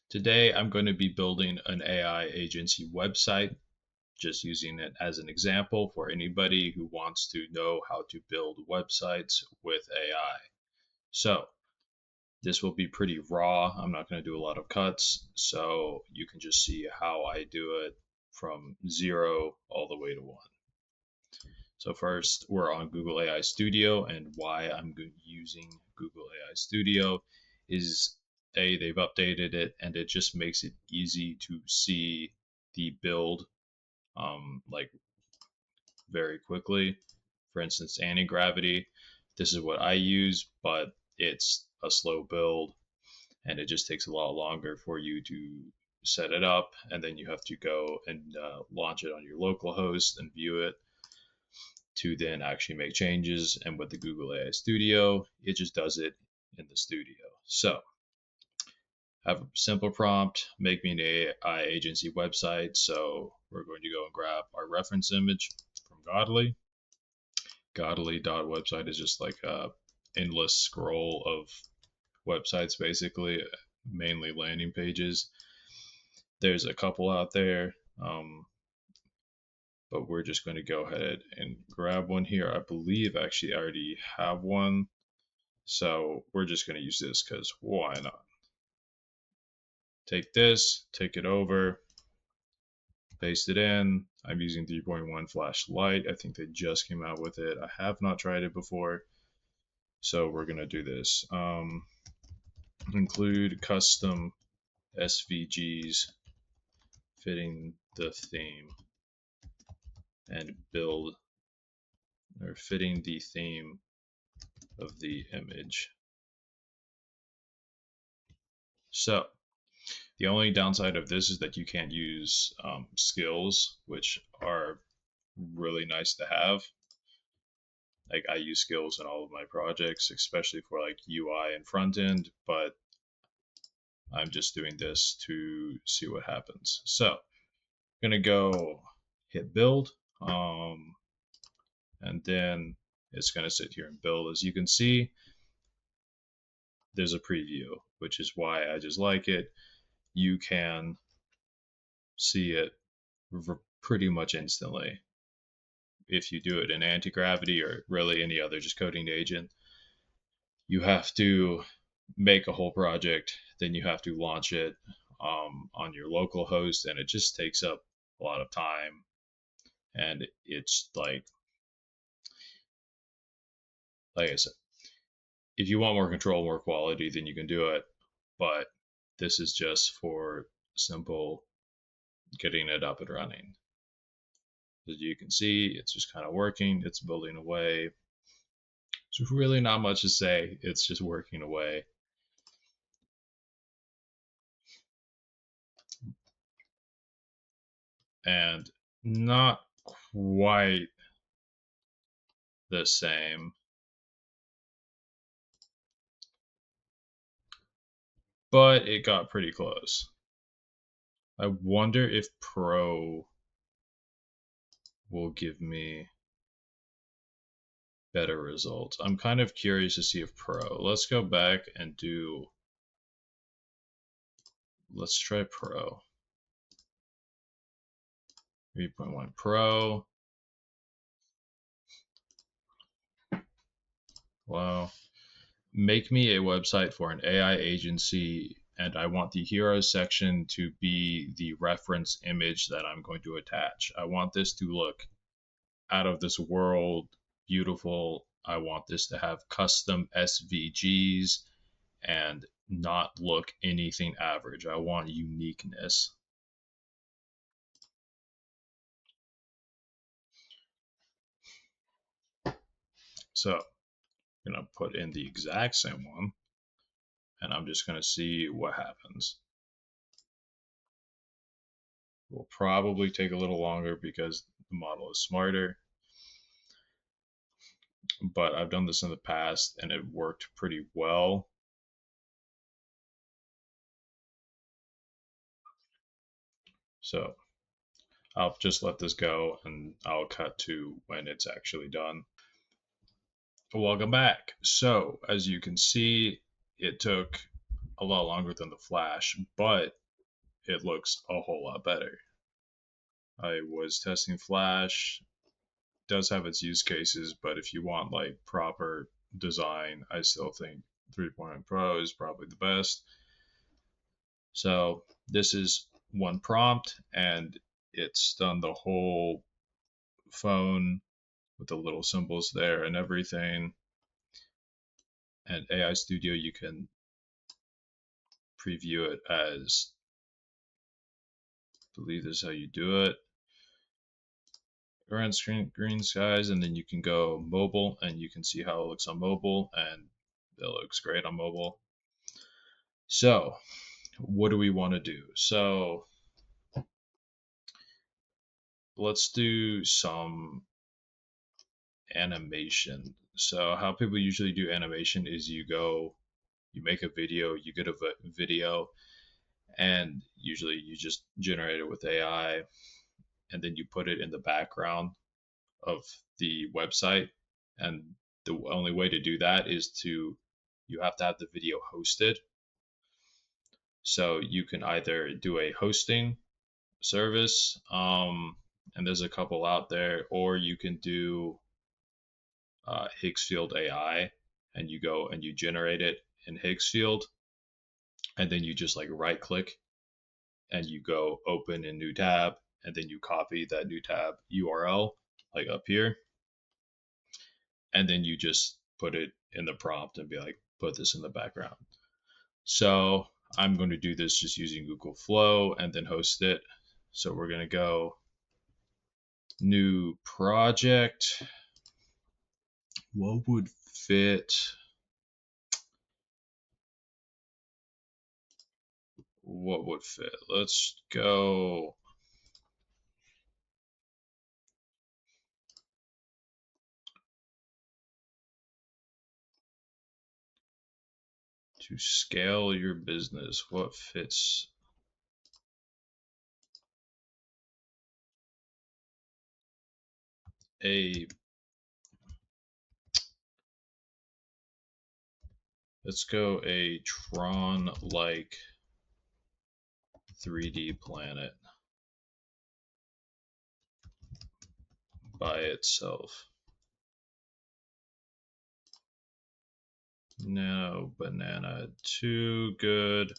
Today I'm going to be building an AI agency website, just using it as an example for anybody who wants to know how to build websites with AI. So this will be pretty raw. I'm not going to do a lot of cuts, so you can just see how I do it from 0 all the way to 1. So first, we're on Google AI Studio, and why I'm using Google AI Studio is they've updated it, and it just makes it easy to see the build like very quickly. For instance, anti-gravity. This is what I use, but it's a slow build, and it just takes a lot longer for you to set it up, and then you have to go and launch it on your local host and view it to then actually make changes. And with the Google AI Studio, it just does it in the studio. So have a simple prompt, make me an AI agency website. So we're going to go and grab our reference image from Godly. Godly.website is just like a endless scroll of websites, basically, mainly landing pages. There's a couple out there, but we're just going to go ahead and grab one here. I believe actually I already have one. So we're just going to use this because why not? Take this, take it over, paste it in. I'm using 3.1 Flash Lite. I think they just came out with it. I have not tried it before. So we're going to do this. Include custom SVGs fitting the theme and build or fitting the theme of the image. So the only downside of this is that you can't use skills, which are really nice to have. Like I use skills in all of my projects, especially for like UI and front end, but I'm just doing this to see what happens. So I'm gonna go hit build, and then it's gonna sit here and build. As you can see, there's a preview, which is why I just like it. You can see it pretty much instantly. If you do it in anti-gravity or really any other just coding agent, you have to make a whole project, then you have to launch it on your local host, and it just takes up a lot of time. And it's like I said, if you want more control, more quality, then you can do it. But this is just for simple getting it up and running. As you can see, it's just kind of working. It's building away. There's really not much to say. It's just working away. And not quite the same, but it got pretty close. I wonder if Pro will give me better results. I'm kind of curious to see if Pro. Let's go back and do. Let's try Pro. 3.1 Pro. Wow. Make me a website for an AI agency, and I want the heroes section to be the reference image that I'm going to attach. I want this to look out of this world, beautiful. I want this to have custom SVGs and not look anything average. I want uniqueness. So I'm going to put in the exact same one, and I'm just going to see what happens. It will probably take a little longer because the model is smarter, but I've done this in the past and it worked pretty well. So I'll just let this go and I'll cut to when it's actually done. Welcome back. So as you can see, it took a lot longer than the Flash, but it looks a whole lot better. I was testing Flash, does have its use cases, but if you want like proper design, I still think 3.0 Pro is probably the best. So this is one prompt, and it's done the whole phone with the little symbols there and everything. And AI Studio, you can preview it as, I believe this is how you do it, around screen green skies, and then you can go mobile and you can see how it looks on mobile, and it looks great on mobile. So what do we want to do? So let's do some animation. So how people usually do animation is you make a video, you get a video, and usually you just generate it with AI, and then you put it in the background of the website. And the only way to do that is you have to have the video hosted. So you can either do a hosting service, and there's a couple out there, or you can do Higgsfield AI, and you go and you generate it in Higgsfield, and then you just like right click and you go open a new tab, and then you copy that new tab URL like up here, and then you just put it in the prompt and be like, put this in the background. So I'm going to do this just using Google Flow and then host it. So we're going to go new project. What would fit? What would fit? Let's go. To scale your business, what fits? Let's go a Tron like 3D planet by itself. No, banana, too good.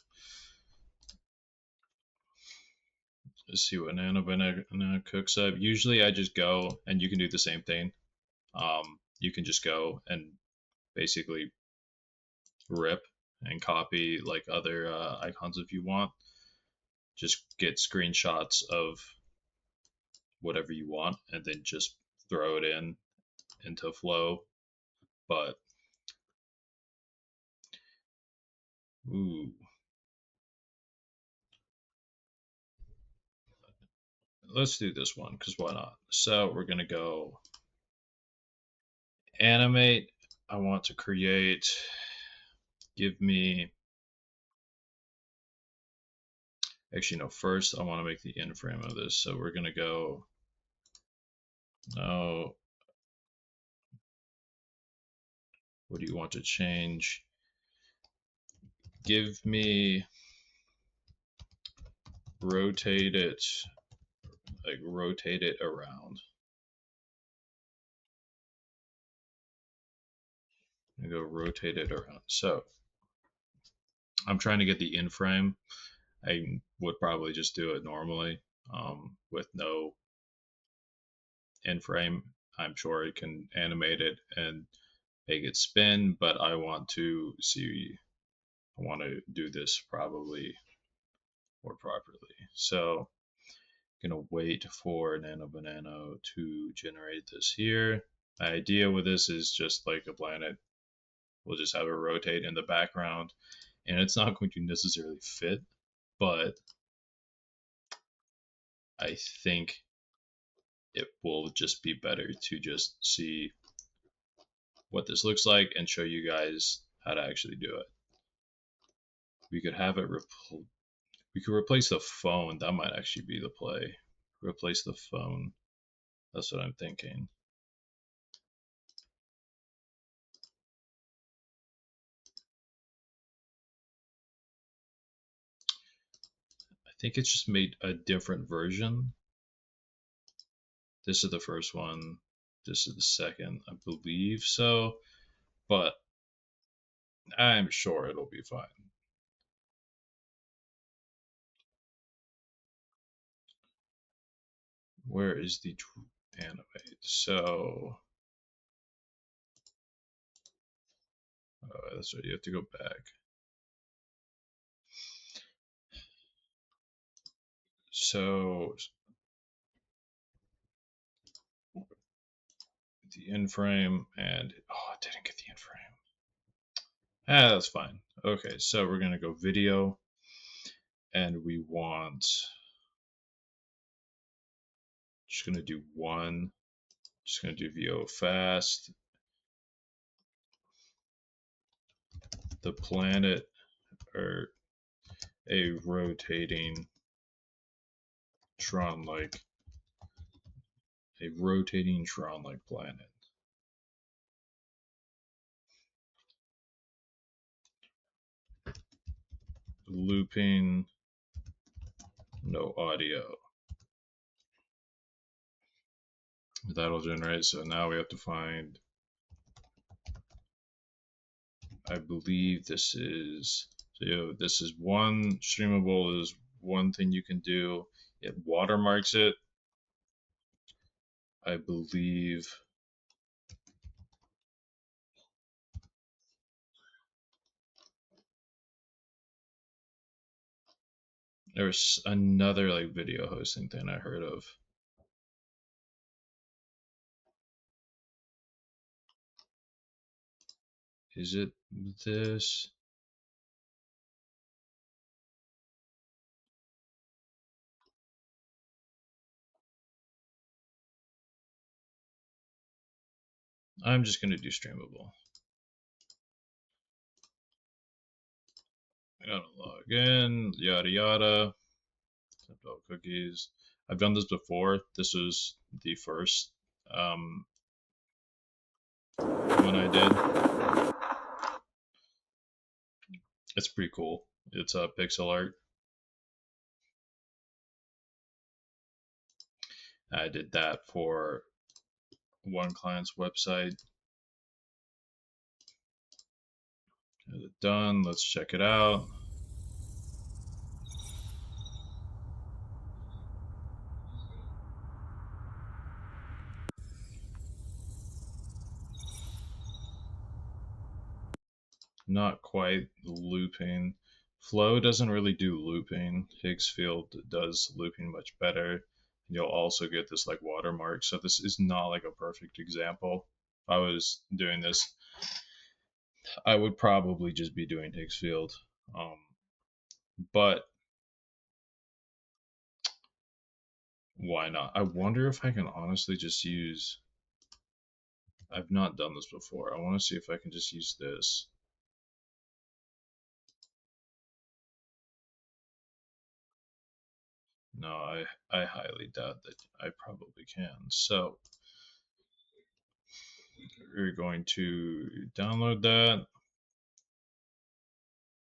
Let's see what Nano Banana cooks up. Usually I just go, and you can do the same thing. You can just go and basically rip and copy like other icons if you want. Just get screenshots of whatever you want and then just throw it into Flow. But ooh, let's do this one because why not? So we're gonna go animate. I want to create. Give me. Actually, no. First, I want to make the in frame of this. So we're gonna go. No. What do you want to change? Give me. Rotate it. Like rotate it around. And go rotate it around. So I'm trying to get the in frame. I would probably just do it normally with no in frame. I'm sure it can animate it and make it spin, but I want to see, I want to do this probably more properly. So I'm going to wait for Nano Banana to generate this here. My idea with this is just like a planet. We'll just have it rotate in the background, and it's not going to necessarily fit, but I think it will just be better to just see what this looks like and show you guys how to actually do it. We could have it we could replace the phone. That might actually be the play. Replace the phone. That's what I'm thinking. think it's just made a different version. This is the first one. This is the second, I believe so. But I'm sure it'll be fine. Where is the animate? So that's right. You have to go back. So the in frame and I didn't get the in frame. That's fine. Okay, so we're gonna go video, and we want just gonna do one. Just gonna do VO fast. The planet or a rotating Tron-like planet. Looping, no audio. That'll generate. So now we have to find, I believe this is, so this is one streamable, is one thing you can do. It watermarks it, I believe. There's another like video hosting thing I heard of. Is it this? I'm just going to do streamable. I gotta log in, yada yada. Accept all cookies. I've done this before. This was the first one I did. It's pretty cool. It's a pixel art. I did that for one client's website. Is it done? Let's check it out. Not quite looping. Flow doesn't really do looping. Higgsfield does looping much better. You'll also get this like watermark. So this is not like a perfect example. If I was doing this, I would probably just be doing Higgsfield. But why not? I wonder if I can honestly just use, I've not done this before. I want to see if I can just use this. No, I highly doubt that I probably can. So we're going to download that.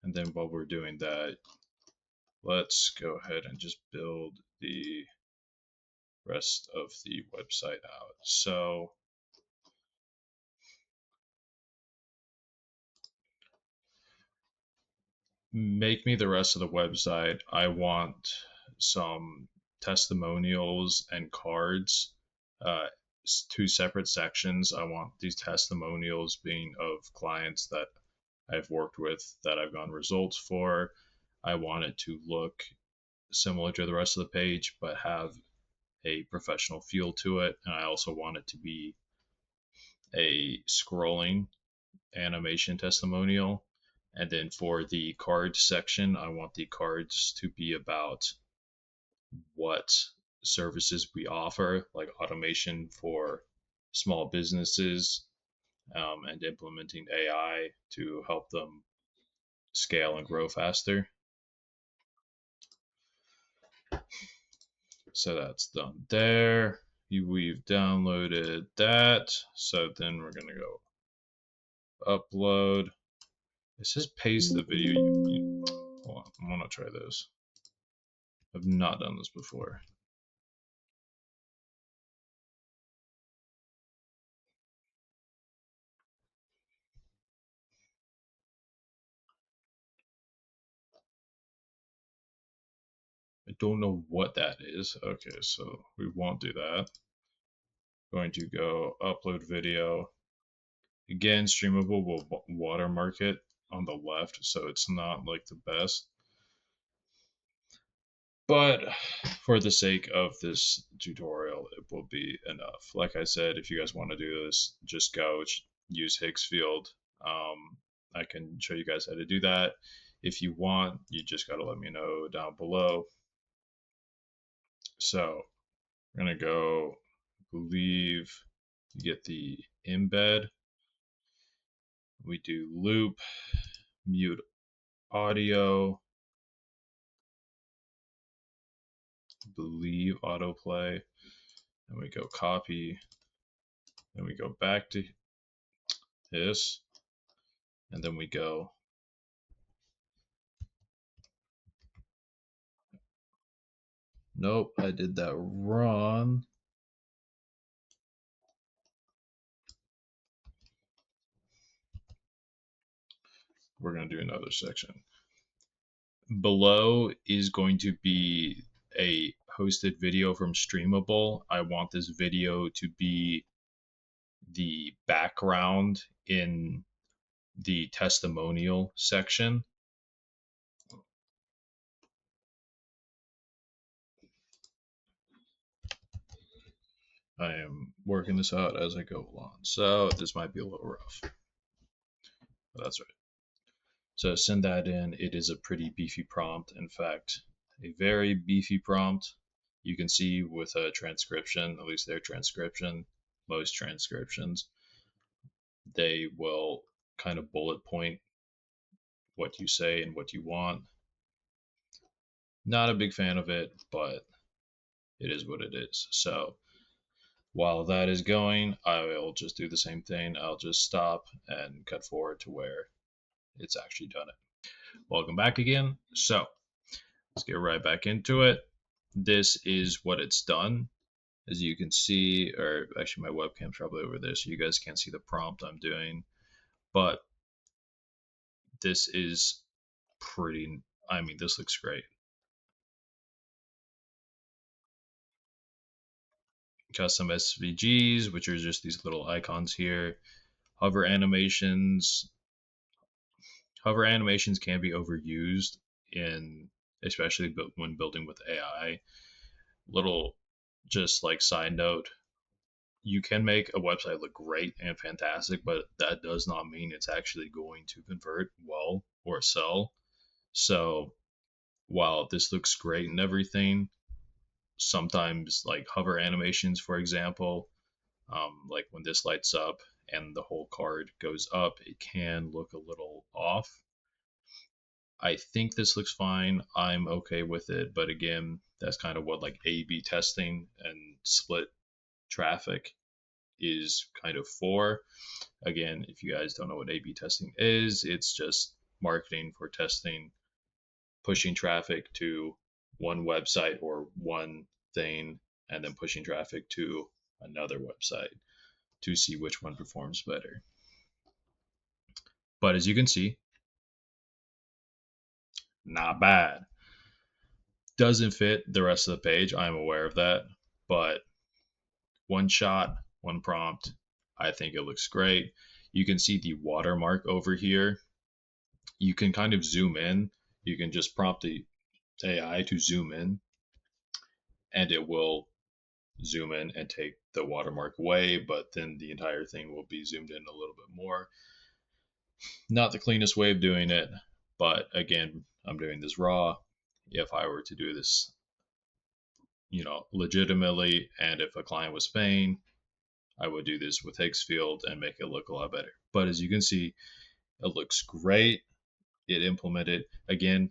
And then while we're doing that, let's go ahead and just build the rest of the website out. So make me the rest of the website. I want some testimonials and cards, uh, two separate sections. I want these testimonials being of clients that I've worked with that I've gotten results for. I want it to look similar to the rest of the page, but have a professional feel to it. And I also want it to be a scrolling animation testimonial. And then for the card section, I want the cards to be about what services we offer, like automation for small businesses, and implementing AI to help them scale and grow faster. So that's done there. We've downloaded that. So then we're going to go upload. It says paste the video. Hold on, I want to try this. I've not done this before. I don't know what that is. Okay, so we won't do that. Going to go upload video. Again, Streamable will watermark it on the left, so it's not like the best. But for the sake of this tutorial, it will be enough. Like I said, if you guys want to do this, just go use Higgsfield. I can show you guys how to do that. If you want, you just got to let me know down below. So we're going to go, I believe you get the embed. We do loop, mute audio, believe autoplay, and we go copy, then we go back to this, and then we go nope, I did that wrong. We're going to do another section. Below is going to be a hosted video from Streamable. I want this video to be the background in the testimonial section. I am working this out as I go along, so this might be a little rough. But that's right. So send that in. It is a pretty beefy prompt. In fact, a very beefy prompt. You can see with a transcription, at least their transcription, most transcriptions, they will kind of bullet point what you say and what you want. Not a big fan of it, but it is what it is. So while that is going, I will just do the same thing. I'll just stop and cut forward to where it's actually done it. Welcome back again. So let's get right back into it. This is what it's done. As you can see, or actually my webcam's probably over there, so you guys can't see the prompt I'm doing. But this is pretty, I mean, this looks great. Custom SVGs, which are just these little icons here. Hover animations. Hover animations can be overused in, especially when building with AI. Little, just like side note, you can make a website look great and fantastic, but that does not mean it's actually going to convert well or sell. So while this looks great and everything, sometimes like hover animations, for example, like when this lights up and the whole card goes up, it can look a little off. I think this looks fine. I'm okay with it, but again, that's kind of what like A/B testing and split traffic is kind of for. Again, if you guys don't know what A/B testing is, it's just marketing for testing, pushing traffic to one website or one thing, and then pushing traffic to another website to see which one performs better. But as you can see, not bad. Doesn't fit the rest of the page. I'm aware of that. But one shot, one prompt, I think it looks great. You can see the watermark over here. You can kind of zoom in. You can just prompt the AI to zoom in, and it will zoom in and take the watermark away, but then the entire thing will be zoomed in a little bit more. Not the cleanest way of doing it, but again, I'm doing this raw. If I were to do this, legitimately, and if a client was paying, I would do this with Higgsfield and make it look a lot better. But as you can see, it looks great. It implemented, again,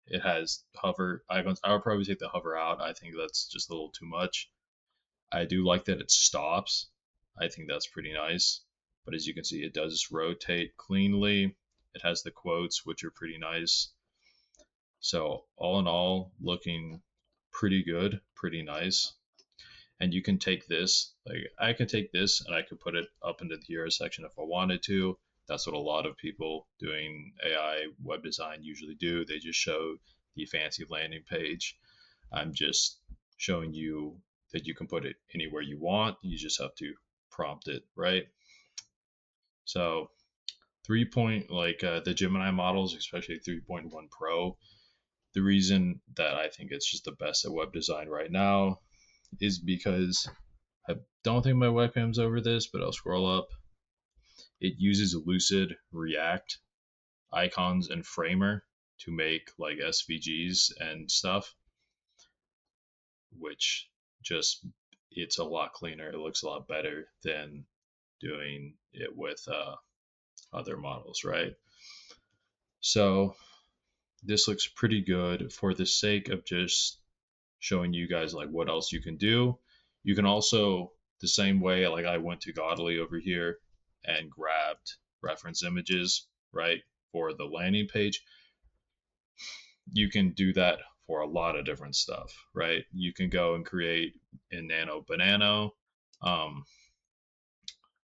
it has hover icons. I would probably take the hover out. I think that's just a little too much. I do like that it stops. I think that's pretty nice. But as you can see, it does rotate cleanly. It has the quotes, which are pretty nice. So all in all, looking pretty good, pretty nice. And you can take this, like I could take this and I could put it up into the hero section if I wanted to. That's what a lot of people doing AI web design usually do. They just show the fancy landing page. I'm just showing you that you can put it anywhere you want. You just have to prompt it, right? So 3 point, like the Gemini models, especially 3.1 Pro, the reason that I think it's just the best at web design right now is because I don't think my webcam's over this, but I'll scroll up. It uses Lucid, React, icons, and Framer to make like SVGs and stuff, which just it's a lot cleaner. It looks a lot better than doing it with other models, right? So this looks pretty good. For the sake of just showing you guys like what else you can do, you can also, the same way like I went to Godly over here and grabbed reference images, right, for the landing page, you can do that for a lot of different stuff, right? You can go and create in Nano Banana. Um,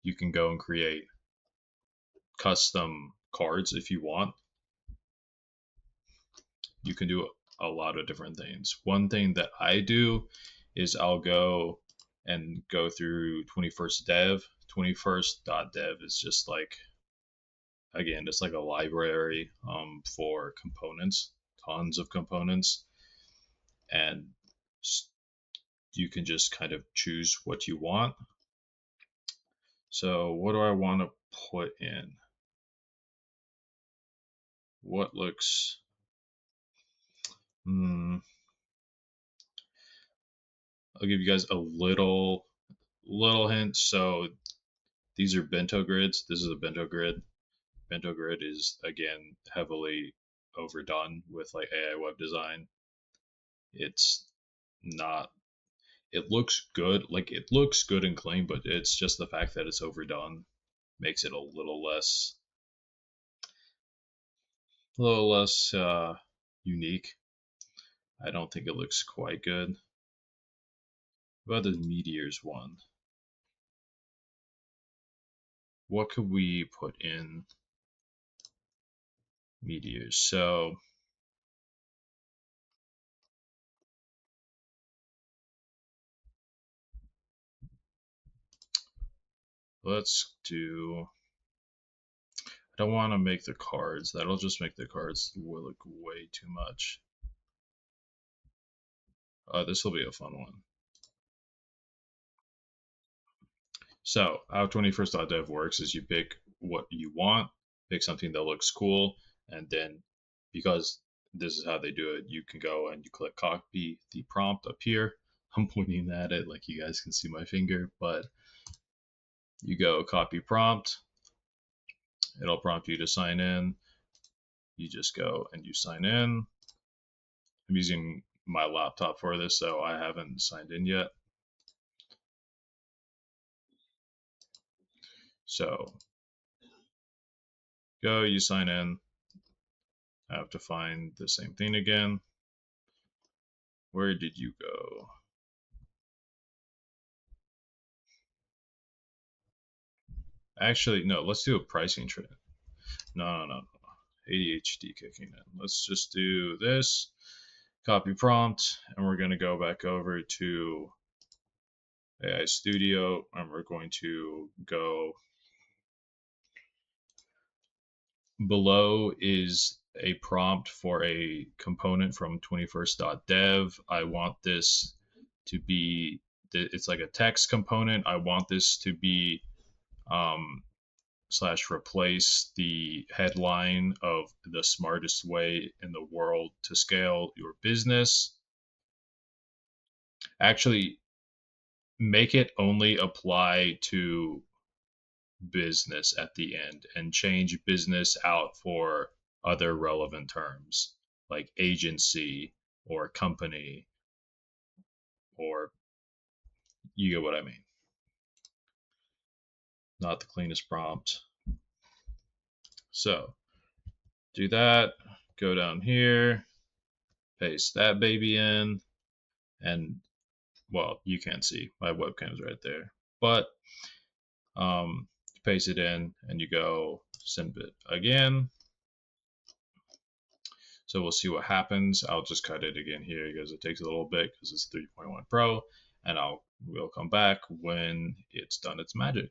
you can go and create custom cards if you want. You can do a lot of different things. One thing that I do is I'll go and go through 21st Dev. 21st.dev is just like, again, it's like a library for components, tons of components. And you can just kind of choose what you want. So what do I want to put in? What looks... I'll give you guys a little hint. So these are bento grids. This is a bento grid. Bento grid is, again, heavily overdone with like AI web design. It's not, it looks good, like it looks good and clean, but it's just the fact that it's overdone makes it a little less unique. I don't think it looks quite good. What about the meteors one? What could we put in meteors? So let's do, I don't want to make the cards. That'll just make the cards look way too much. This will be a fun one. So how 21st.dev works is you pick what you want, pick something that looks cool, and then because this is how they do it, you can go and you click copy the prompt up here. I'm pointing at it like you guys can see my finger, but you go copy prompt. It'll prompt you to sign in. You just go and you sign in. I'm using my laptop for this, so I haven't signed in yet. So go, you sign in. I have to find the same thing again. Where did you go? Actually, no, let's do a pricing trend. No. ADHD kicking in. Let's just do this. Copy prompt, and we're going to go back over to AI Studio, and we're going to go below is a prompt for a component from 21st.dev. I want this to be, it's like a text component. I want this to be / replace the headline of the smartest way in the world to scale your business. Actually, make it only apply to business at the end and change business out for other relevant terms like agency or company, or you get what I mean. Not the cleanest prompt. So do that, go down here, Paste that baby in, and well, you can't see my webcam's right there, but paste it in, and you go send it again. So we'll see what happens. I'll just cut it again here because it takes a little bit because it's 3.1 Pro, and we'll come back when it's done its magic.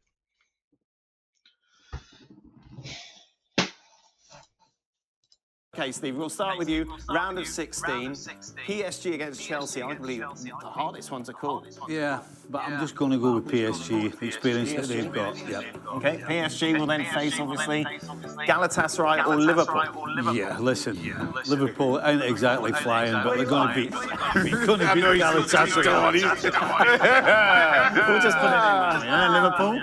Okay, Steve, we'll start with you. Round of 16, PSG against Chelsea, arguably the hardest one to call. Yeah, but I'm just going to go with PSG, the experience that they've got. Yep. Okay, PSG will then face, obviously, Galatasaray or Liverpool. Yeah, listen, Liverpool ain't exactly flying, but they're going to beat Galatasaray. We'll just put it in. Yeah, Liverpool.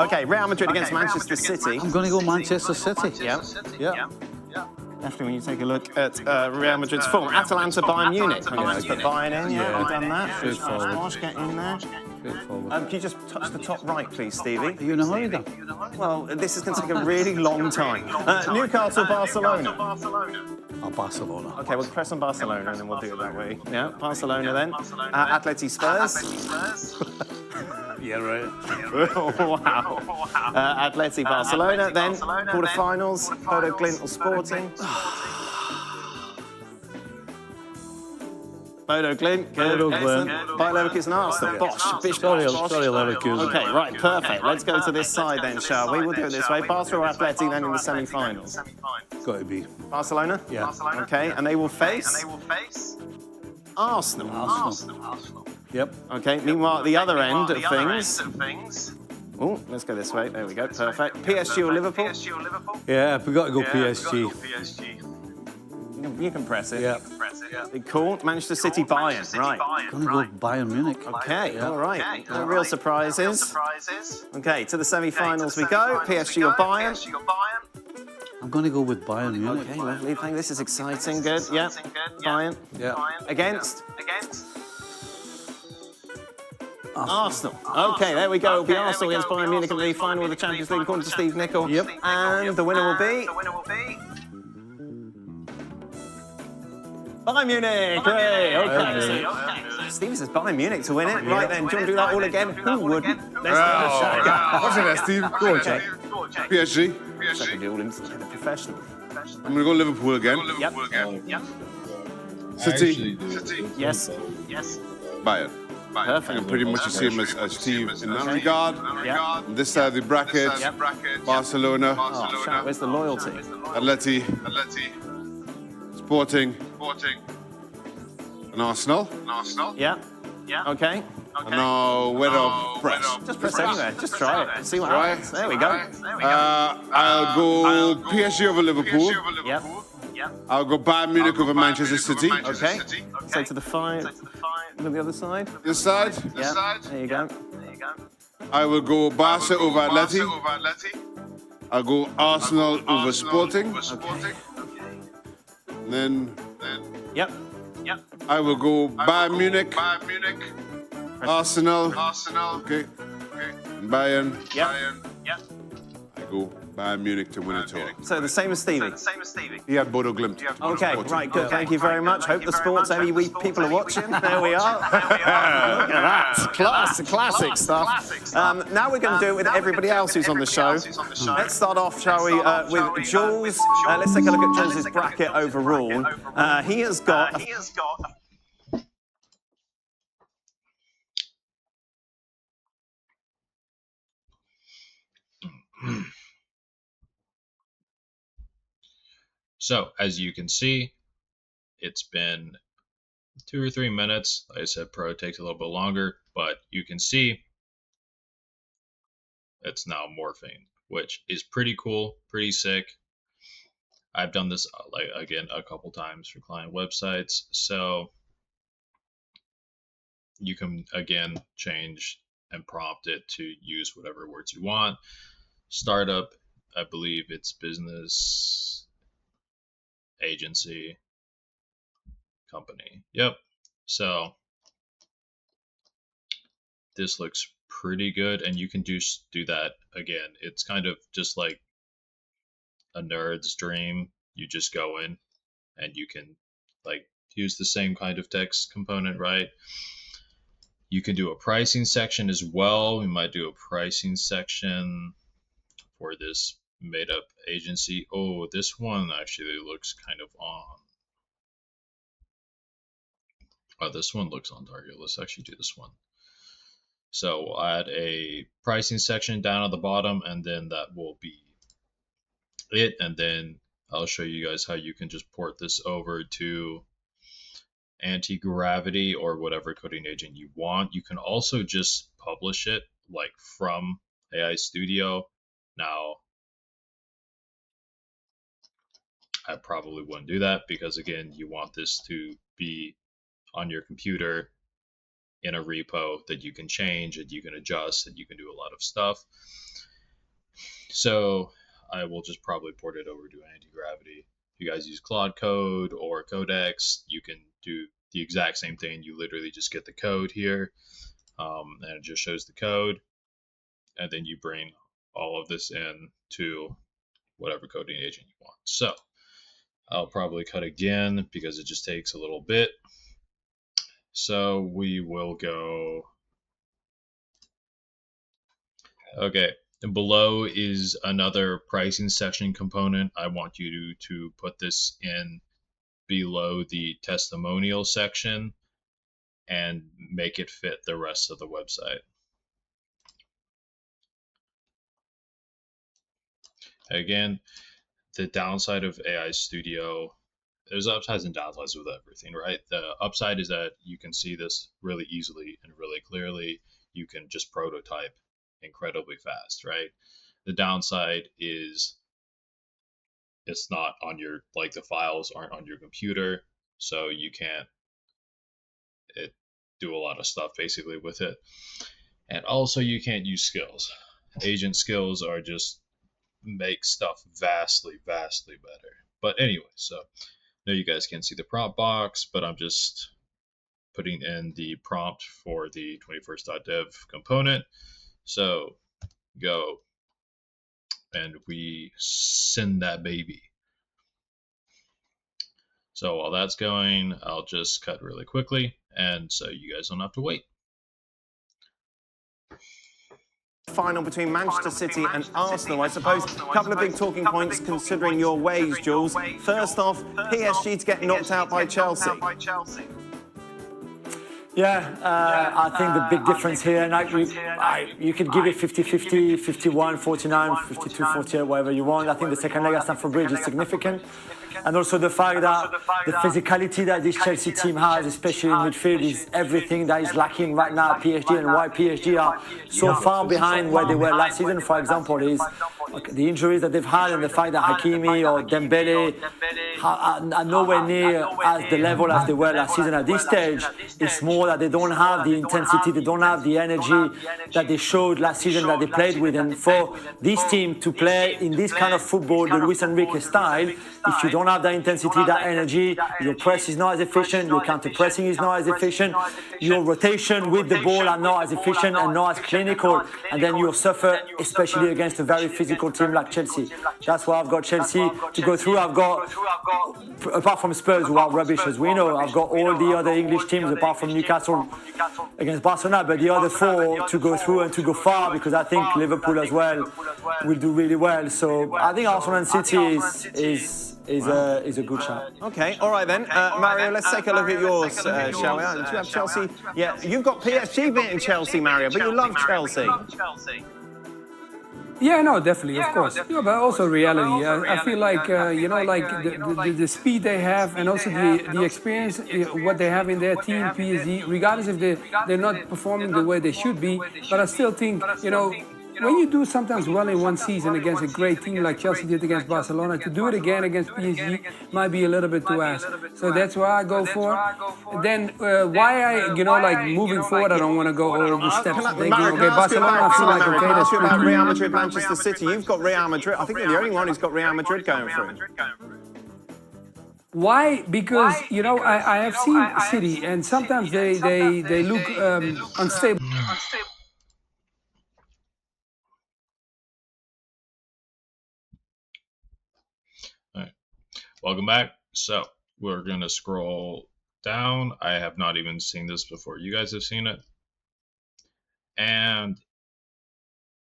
Okay, Real Madrid against Manchester City. I'm going to go Manchester City. Yeah. Yeah. Definitely when you take a look at Real Madrid's form. Atalanta, Bayern Munich. I'm going to put Bayern in. Yeah, we've done that. Straightforward. Get in there. Straightforward. Can you just touch the top right, please, Stevie? Are you in a hurry then? Well, this is going to take a really long time. Newcastle, Barcelona. Oh, Barcelona. Okay, we'll press on Barcelona and then we'll do it that way. Yeah, Barcelona then. Atleti Spurs. Yeah, right. Wow. Atleti Barcelona then. Quarterfinals. Bodo Glimt or Sporting. Bodo Glimt. Bodo Glimt. Bayer Leverkusen Arsenal. Bosch. Sorry, Leverkusen. Okay, right, perfect. Let's go to this side then, shall we? We'll do it this way. Barcelona or Atleti then in the semi-finals. Got to be. Barcelona? Yeah. Okay, and they will face? Arsenal. Arsenal. Yep. Okay, meanwhile, at the other end of things. Oh, let's go this way. There we go. Perfect. PSG or Liverpool? Yeah, we've got to go PSG. You can press it. Yeah. Cool. Manchester City, Bayern. Right. Going to go Bayern Munich. Okay, all right. No real surprises. Okay, to the semi-finals we go. PSG or Bayern? I'm going to go with Bayern Munich. Okay, lovely thing. This is exciting. Good. Yeah. Bayern. Yeah. Against? Arsenal. Okay, there we go. It'll be Arsenal against Bayern Munich in the final of the Champions League, according to Steve Nicol. Yep. And the winner will be? Bayern Munich. Great. Okay. Steve says Bayern Munich to win it. Right then, do you want to do that all again? Who wouldn't? Let's give it a shot. What's it there, Steve? Go on, Jack. PSG. Second duel in the professional. I'm going to go Liverpool again. Yep. City. Yes. Bayern. Perfect. I'm pretty much the same as Steve in that regard. Yeah. On this side of the bracket, Barcelona, Oh, shout, where's the loyalty? Atleti, Sporting, and Arsenal. Yeah. Okay. And now, where do press? Just press anywhere. Just try it. See what happens. There we go. I'll go PSG over Liverpool. Yep. I'll go Bayern Munich over Manchester City. Okay. So to the five. Look at the other side. This side, Yeah. There you go. I will go Barca over Atleti. I'll go Arsenal over Sporting. Then Yep. I will go Bayern Munich, Arsenal, okay, and Bayern. Yep. I go Bayern Munich to win it all. So the same as Stevie. He had Bodo Glimt. Okay, right, good. Thank you very much. Hope the sports any we people are watching. There we are. Look at that. Classic stuff. Now we're going to do it with everybody else who's on the show. Let's start off, shall we, with Jules. Let's take a look at Jules's bracket overall. He has got So, as you can see, it's been 2 or 3 minutes. Like I said, Pro takes a little bit longer, but you can see it's now morphing, which is pretty cool, pretty sick. I've done this again a couple times for client websites, so you can again change and prompt it to use whatever words you want. Startup, I believe it's business, agency, company. Yep. So this looks pretty good, and you can do that again. It's kind of just like a nerd's dream. You just go in and you can like use the same kind of text component, right? You can do a pricing section as well. We might do a pricing section for this made up agency. Oh, this one actually looks kind of on. Oh, this one looks on target. Let's actually do this one. So we'll add a pricing section down at the bottom, and then that will be it. And then I'll show you guys how you can just port this over to anti-gravity or whatever coding agent you want. You can also just publish it like from AI Studio. Now, I probably wouldn't do that because again, you want this to be on your computer in a repo that you can change, that you can adjust, that you can do a lot of stuff. So I will just probably port it over to anti-gravity. If you guys use Claude Code or Codex, you can do the exact same thing. You literally just get the code here, and it just shows the code, and then you bring all of this in to whatever coding agent you want. So I'll probably cut again because it just takes a little bit. So we will go. Okay, and below is another pricing section component. I want you to put this in below the testimonial section and make it fit the rest of the website. Again, the downside of AI Studio, there's upsides and downsides with everything, right? The upside is that you can see this really easily and really clearly. You can just prototype incredibly fast, right? The downside is it's not on your, like the files aren't on your computer, so you can't do a lot of stuff basically with it. And also you can't use skills. Agent skills are just make stuff vastly better. But anyway, so now you guys can see the prompt box, but I'm just putting in the prompt for the 21st.dev component. So go and we send that baby. So while that's going, I'll just cut really quickly, and so you guys don't have to wait. Final between Manchester City and Arsenal. I suppose a couple of big talking points considering your ways, Jules. First off, PSG to get knocked out by Chelsea. Yeah, I think the big difference here, and you could give it 50-50, 51-49, 52-48, whatever you want. I think the second leg at Stamford Bridge is significant. And also the fact that the physicality that this Chelsea team has, especially in midfield, is everything that is lacking right now at PSG, and why PSG are so far behind where they were last season, for example, is the injuries that they've had and the fact that Hakimi or Dembele are nowhere near as the level as they were last season at this stage. It's more that they don't have the intensity, they don't have the energy that they showed last season that they played with. And for this team to play in this kind of football, the Luis Enrique style, if you don't have that intensity, that energy, your press is not as efficient, your counter-pressing is not as efficient, your rotation with the ball are not as efficient and not as clinical, and then you'll suffer, especially against a very physical team like Chelsea. That's why I've got Chelsea to go through. I've got, apart from Spurs, who are rubbish as we know, I've got all the other English teams, apart from Newcastle against Barcelona, but the other four to go through and to go far, because I think Liverpool as well will do really well. So I think Arsenal and City is a good shot. Okay, all right then. Mario, let's take a look at yours, shall we? Do you have Chelsea? Yeah, you've got PSG beating Chelsea, Mario, but you love Chelsea. Yeah, no, definitely, of course. Yeah, but also reality. I feel like, like the speed they have and also the experience, what they have in their team, PSG, regardless if they're not performing the way they should be. But I still think, when you do sometimes well in one season against a great team like Chelsea did against Barcelona, to do it again against PSG might be a little bit too ask. So that's why I go for it. Then why I, moving forward, I don't want to go all the steps. Okay, Barcelona, I feel like, okay, that's about Real Madrid, Manchester City. You've got Real Madrid. I think you're the only one who's got Real Madrid going through. Why? Because, I have seen City, and sometimes they look unstable. Welcome back. So we're going to scroll down. I have not even seen this before. You guys have seen it. And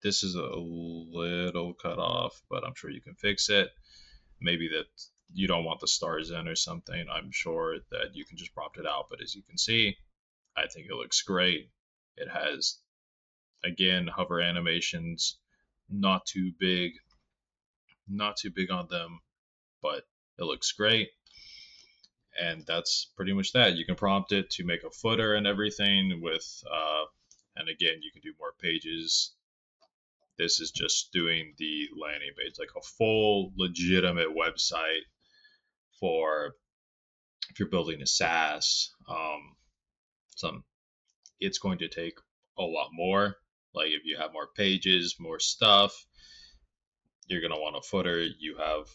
this is a little cut off, but I'm sure you can fix it. Maybe that you don't want the stars in or something. I'm sure that you can just prompt it out. But as you can see, I think it looks great. It has, again, hover animations, not too big on them, but it looks great. And that's pretty much that. You can prompt it to make a footer and everything with, and again, you can do more pages. This is just doing the landing page, like a full legitimate website for if you're building a SaaS. It's going to take a lot more. Like if you have more pages, more stuff, you're going to want a footer. You have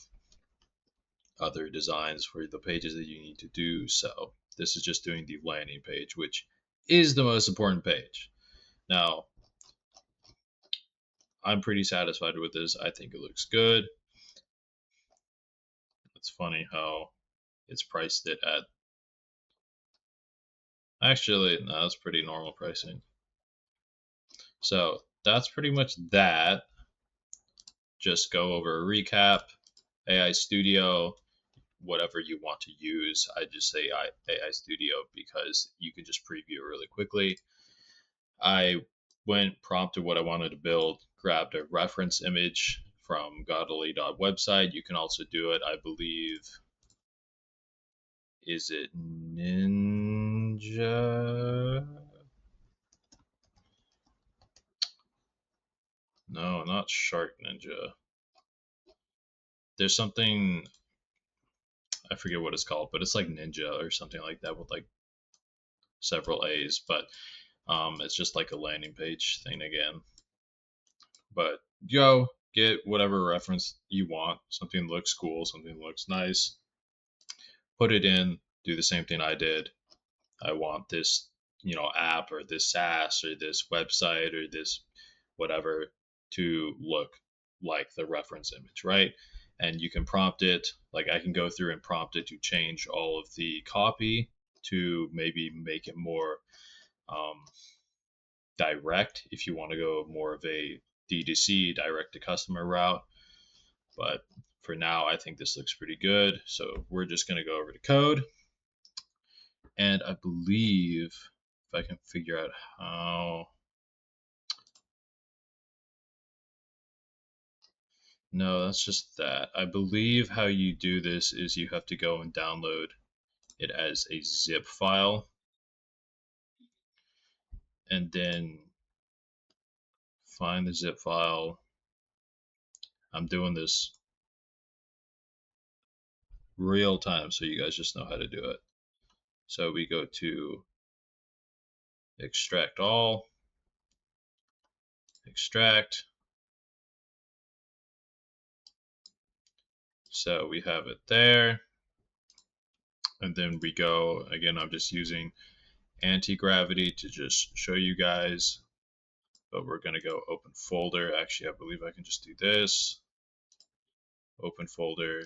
other designs for the pages that you need to do. So this is just doing the landing page, which is the most important page. Now, I'm pretty satisfied with this. I think it looks good. It's funny how it's priced it at, actually, no, that's pretty normal pricing. So that's pretty much that. Just go over a recap, AI Studio, whatever you want to use. I just say AI Studio because you can just preview it really quickly. I went, prompted what I wanted to build, grabbed a reference image from godly.website. You can also do it, I believe, is it Ninja? No, not Shark Ninja. There's something, I forget what it's called, but it's like Ninja or something like that with like several A's. But it's just like a landing page thing again. But go get whatever reference you want. Something looks cool, something looks nice. Put it in, do the same thing I did. I want this, app or this SaaS or this website or this whatever to look like the reference image, right? And you can prompt it, like I can go through and prompt it to change all of the copy to maybe make it more direct if you want to go more of a D2C, direct to customer route. But for now, I think this looks pretty good. So we're just going to go over to code. And I believe if I can figure out how. No, that's just that. I believe how you do this is you have to go and download it as a zip file. And then find the zip file. I'm doing this real time so you guys just know how to do it. So we go to extract all, extract. So we have it there. And then we go, again, I'm just using anti-gravity to just show you guys, but we're going to go open folder. Actually, I believe I can just do this. Open folder,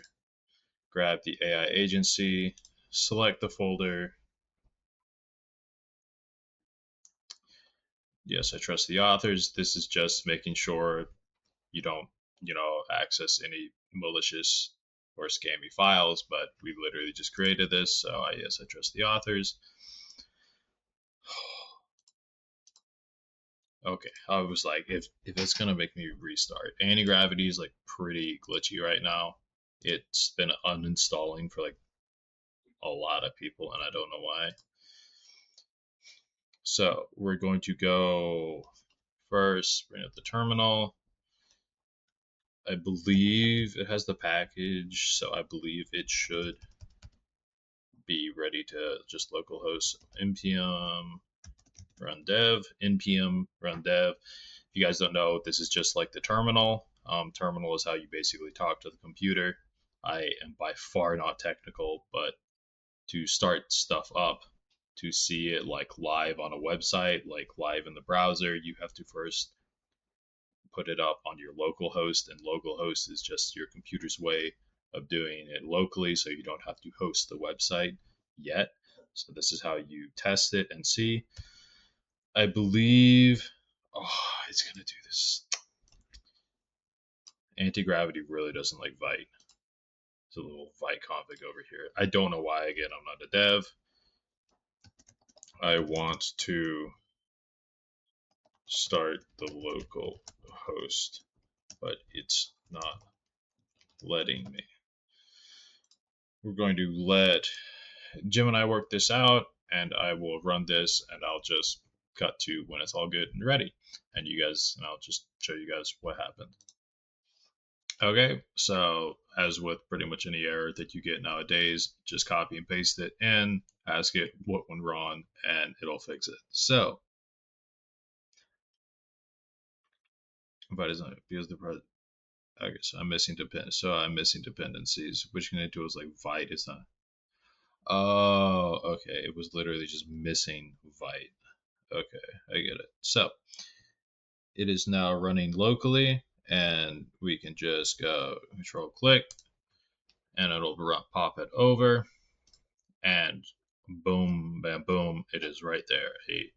grab the AI agency, select the folder. Yes, I trust the authors. This is just making sure you don't, access any malicious or scammy files, but we literally just created this. So yes, I trust the authors. Okay, I was like, if it's gonna make me restart, anti-gravity is like pretty glitchy right now. It's been uninstalling for like a lot of people, and I don't know why. So we're going to go first, bring up the terminal. I believe it has the package, so I believe it should be ready to just localhost npm run dev, npm run dev. If you guys don't know, this is just like the terminal. Terminal is how you basically talk to the computer. I am by far not technical, but to start stuff up, to see it like live on a website, like live in the browser, you have to first put it up on your local host, and local host is just your computer's way of doing it locally, so you don't have to host the website yet. So this is how you test it and see. I believe, it's going to do this. Anti-gravity really doesn't like Vite. It's a little Vite config over here. I don't know why. Again, I'm not a dev. I want to start the local host, but it's not letting me. We're going to let Jim and I work this out, and I will run this, and I'll just cut to when it's all good and ready. And I'll just show you guys what happened. Okay, so as with pretty much any error that you get nowadays, just copy and paste it in, ask it what went wrong, and it'll fix it. So, but it's not because the present. Okay, so I'm missing dependencies. Which can I do is like Vite. It's not. Oh, okay. It was literally just missing Vite. Okay, I get it. So it is now running locally, and we can just go control click, and it'll pop it over, and boom, bam, boom, it is right there. A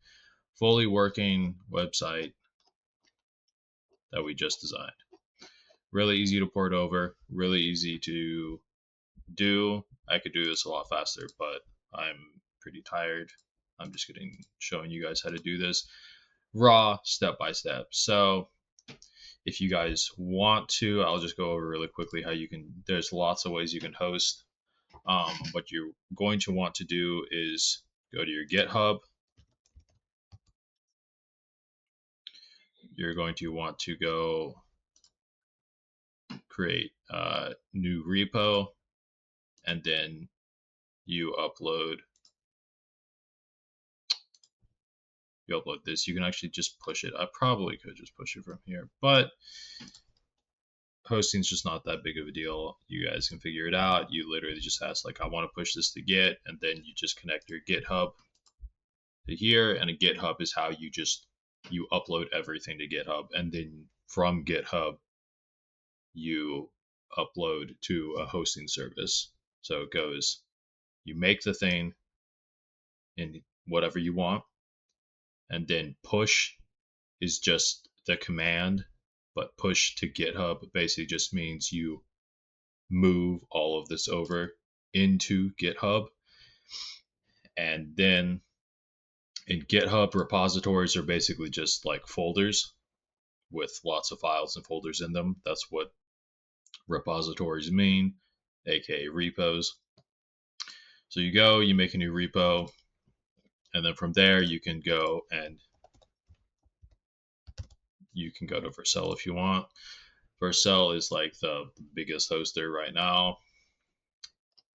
fully working website that we just designed. Really easy to port over, really easy to do. I could do this a lot faster, but I'm pretty tired. I'm just showing you guys how to do this raw, step by step. So if you guys want to, I'll just go over really quickly how you can. There's lots of ways you can host. What you're going to want to do is go to your GitHub. You're going to want to go create a new repo, and then you upload this. You can actually just push it. I probably could just push it from here, but hosting's just not that big of a deal. You guys can figure it out. You literally just ask, like, I want to push this to Git, and then you just connect your GitHub to here, and a GitHub is how you upload everything to GitHub, and then from GitHub you upload to a hosting service. So it goes, you make the thing in whatever you want, and then push is just the command, but push to GitHub basically just means you move all of this over into GitHub. And then in GitHub, repositories are basically just like folders with lots of files and folders in them. That's what repositories mean, aka repos. So you make a new repo, and then from there you can go to Vercel if you want. Vercel is like the biggest hoster right now,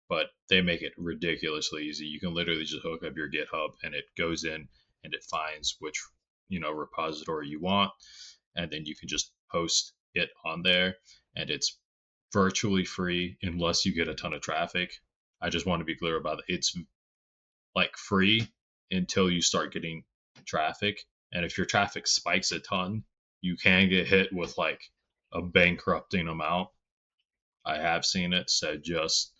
but they make it ridiculously easy. You can literally just hook up your GitHub, and it goes in and it finds which repository you want, and then you can just post it on there, and it's virtually free unless you get a ton of traffic. I just want to be clear about it. It's like free until you start getting traffic, and if your traffic spikes a ton, you can get hit with like a bankrupting amount. I have seen it, so just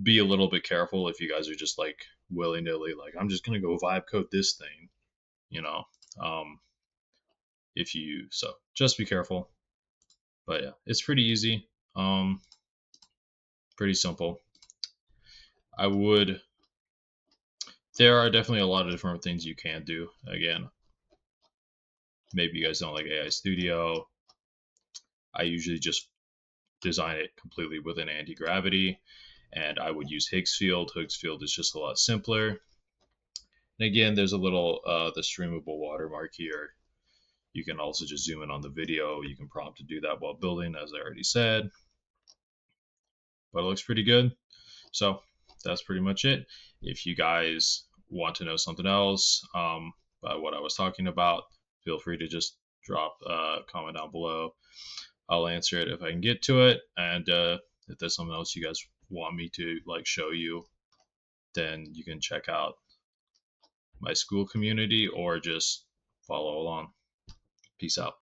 be a little bit careful if you guys are just like willy-nilly, like, I'm just gonna go vibe code this thing, so just be careful. But yeah, it's pretty easy, pretty simple. There are definitely a lot of different things you can do. Again, maybe you guys don't like AI Studio. I usually just design it completely within anti-gravity, and I would use Higgsfield. Higgsfield is just a lot simpler. And again, there's a little the streamable watermark here. You can also just zoom in on the video. You can prompt to do that while building, as I already said. But it looks pretty good. So that's pretty much it. If you guys want to know something else about what I was talking about, feel free to just drop a comment down below. I'll answer it if I can get to it. And if there's something else you guys want me to like show you, then you can check out my Skool community or just follow along. Peace out.